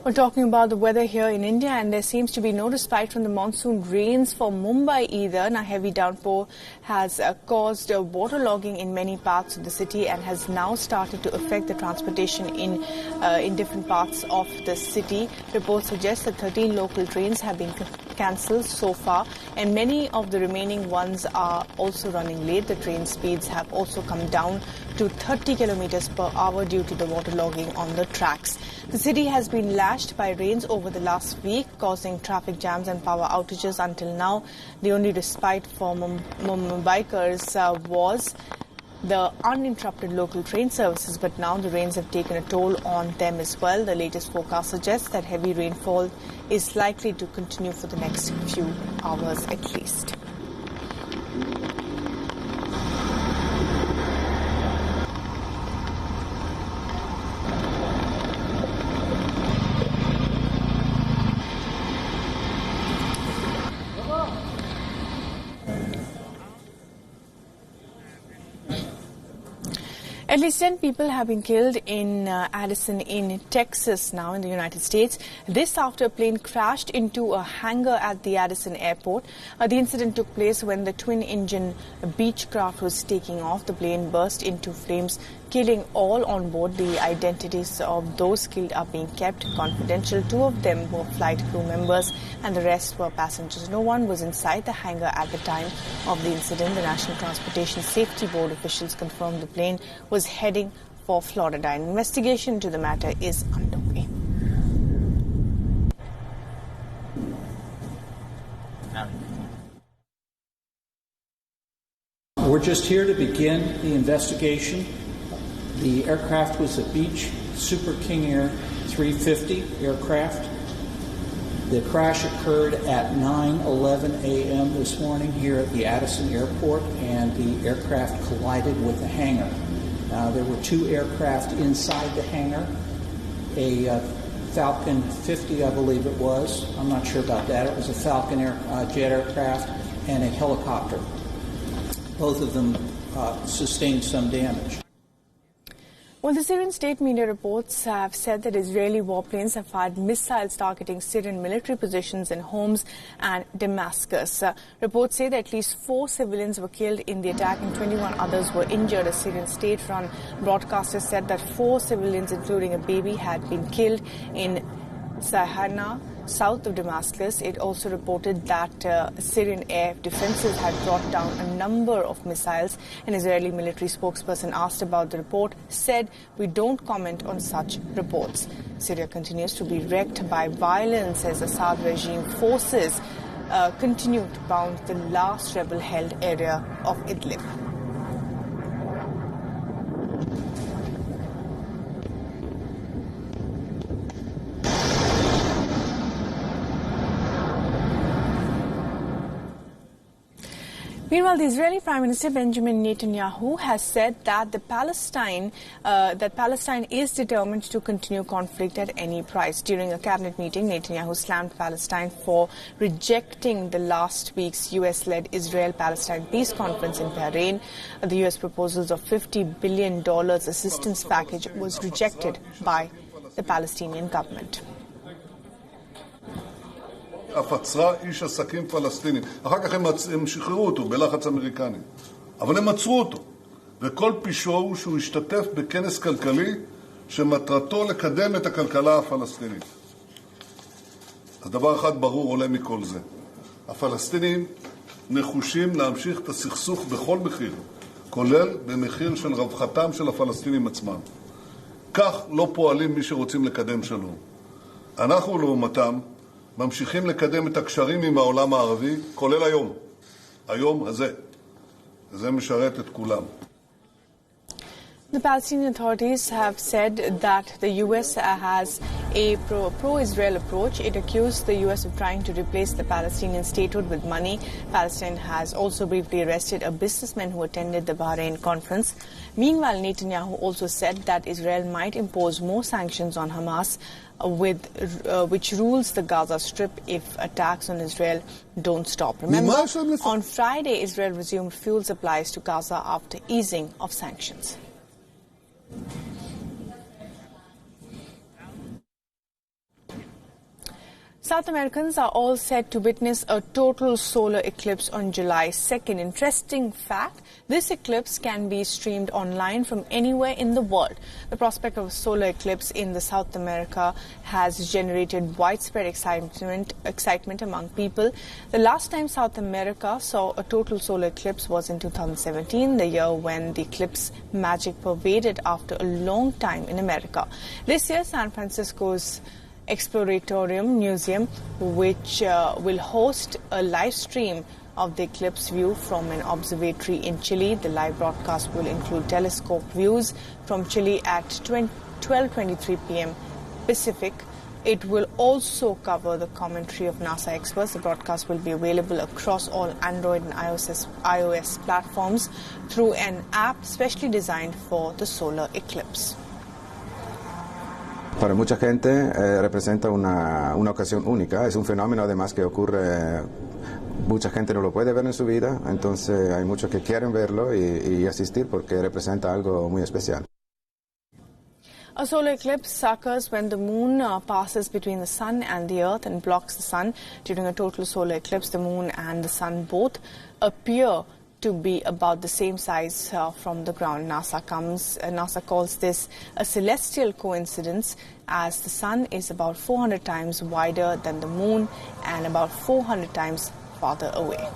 We're talking about the weather here in India, and there seems to be no respite from the monsoon rains for Mumbai either. Now, heavy downpour has caused waterlogging in many parts of the city and has now started to affect the transportation in different parts of the city. Reports suggest that 13 local trains have been cancelled so far, and many of the remaining ones are also running late. The train speeds have also come down to 30 kilometers per hour due to the waterlogging on the tracks. The city has been lashed by rains over the last week, causing traffic jams and power outages. Until now, the only respite for Mumbaikars was the uninterrupted local train services, but now the rains have taken a toll on them as well. The latest forecast suggests that heavy rainfall is likely to continue for the next few hours at least. At least 10 people have been killed in Addison in Texas now in the United States. This after a plane crashed into a hangar at the Addison airport. The incident took place when the twin-engine Beechcraft was taking off. The plane burst into flames, killing all on board. The identities of those killed are being kept confidential. 2 of them were flight crew members and the rest were passengers. No one was inside the hangar at the time of the incident. The National Transportation Safety Board officials confirmed the plane was heading for Florida. An investigation into the matter is underway. We're just here to begin the investigation. The aircraft was a Beech Super King Air 350 aircraft. The crash occurred at 9:11 a.m. this morning here at the Addison airport, and the aircraft collided with the hangar. There were 2 aircraft inside the hangar, a Falcon 50, I believe it was. I'm not sure about that. It was a Falcon jet aircraft and a helicopter. Both of them sustained some damage. Well, the Syrian state media reports have said that Israeli warplanes have fired missiles targeting Syrian military positions in Homs and Damascus. Reports say that at least 4 civilians were killed in the attack and 21 others were injured. A Syrian state-run broadcaster said that 4 civilians, including a baby, had been killed in Sahana, south of Damascus. It also reported that Syrian air defenses had brought down a number of missiles. An Israeli military spokesperson asked about the report said, "We don't comment on such reports." Syria continues to be wrecked by violence as Assad regime forces continue to pound the last rebel-held area of Idlib. Meanwhile, the Israeli Prime Minister Benjamin Netanyahu has said that Palestine is determined to continue conflict at any price. During a cabinet meeting, Netanyahu slammed Palestine for rejecting the last week's US-led Israel-Palestine peace conference in Bahrain. The US proposals of $50 billion assistance package was rejected by the Palestinian government. אף עצרה איש עסקים פלסטיני. אחר כך הם שחררו אותו בלחץ אמריקני. אבל הם עצרו אותו. וכל פישור הוא שהוא השתתף בכנס כלכלי שמטרתו לקדם את הכלכלה הפלסטינית. אז דבר אחד ברור עולה מכל זה. הפלסטינים נחושים להמשיך את הסכסוך בכל מחיר, כולל במחיר של רווחתם של הפלסטינים עצמם. כך לא פועלים מי שרוצים לקדם שלום. אנחנו לעומתם ממשיכים לקדם את הקשרים עם העולם הערבי, כולל היום הזה. זה משרת את כולם. The Palestinian authorities have said that the U.S. has a pro-Israel approach. It accused the U.S. of trying to replace the Palestinian statehood with money. Palestine has also briefly arrested a businessman who attended the Bahrain conference. Meanwhile, Netanyahu also said that Israel might impose more sanctions on Hamas, which rules the Gaza Strip if attacks on Israel don't stop. Remember, on Friday, Israel resumed fuel supplies to Gaza after easing of sanctions. South Americans are all set to witness a total solar eclipse on July 2nd. Interesting fact, this eclipse can be streamed online from anywhere in the world. The prospect of a solar eclipse in the South America has generated widespread excitement among people. The last time South America saw a total solar eclipse was in 2017, the year when the eclipse magic pervaded after a long time in America. This year, San Francisco's Exploratorium Museum, which will host a live stream of the eclipse view from an observatory in Chile. The live broadcast will include telescope views from Chile at 12:23 p.m. Pacific. It will also cover the commentary of NASA experts. The broadcast will be available across all Android and iOS platforms through an app specially designed for the solar eclipse. Para mucha gente representa una ocasión única, es un fenómeno además que ocurre, mucha gente no lo puede ver en su vida, entonces hay muchos que quieren verlo y asistir porque representa algo muy especial. A solar eclipse occurs when the moon passes between the sun and the earth and blocks the sun. During a total solar eclipse, the moon and the sun both appear to be about the same size from the ground. NASA calls this a celestial coincidence, as the sun is about 400 times wider than the moon and about 400 times farther away.